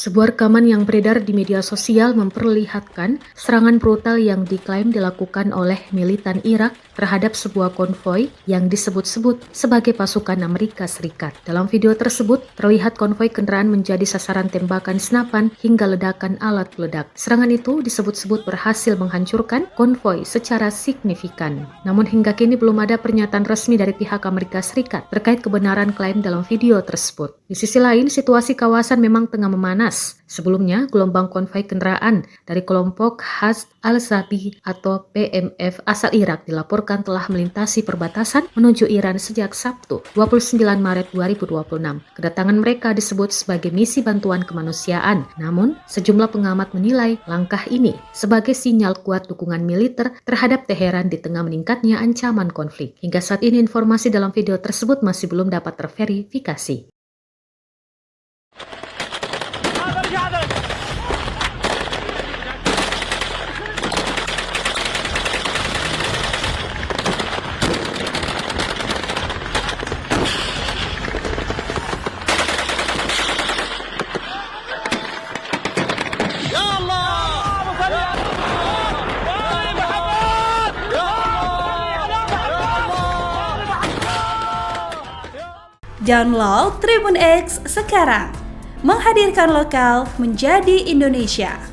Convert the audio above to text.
Sebuah rekaman yang beredar di media sosial memperlihatkan serangan brutal yang diklaim dilakukan oleh militan Irak terhadap sebuah konvoi yang disebut-sebut sebagai pasukan Amerika Serikat. Dalam video tersebut, terlihat konvoi kendaraan menjadi sasaran tembakan senapan hingga ledakan alat peledak. Serangan itu disebut-sebut berhasil menghancurkan konvoi secara signifikan. Namun hingga kini belum ada pernyataan resmi dari pihak Amerika Serikat terkait kebenaran klaim dalam video tersebut. Di sisi lain, situasi kawasan memang tengah memanas. Sebelumnya, gelombang konvoi kendaraan dari kelompok Hashd al-Shaabi atau PMF asal Irak dilaporkan telah melintasi perbatasan menuju Iran sejak Sabtu, 29 Maret 2026. Kedatangan mereka disebut sebagai misi bantuan kemanusiaan. Namun, sejumlah pengamat menilai langkah ini sebagai sinyal kuat dukungan militer terhadap Teheran di tengah meningkatnya ancaman konflik. Hingga saat ini informasi dalam video tersebut masih belum dapat terverifikasi. Download Tribun X sekarang, menghadirkan lokal menjadi Indonesia.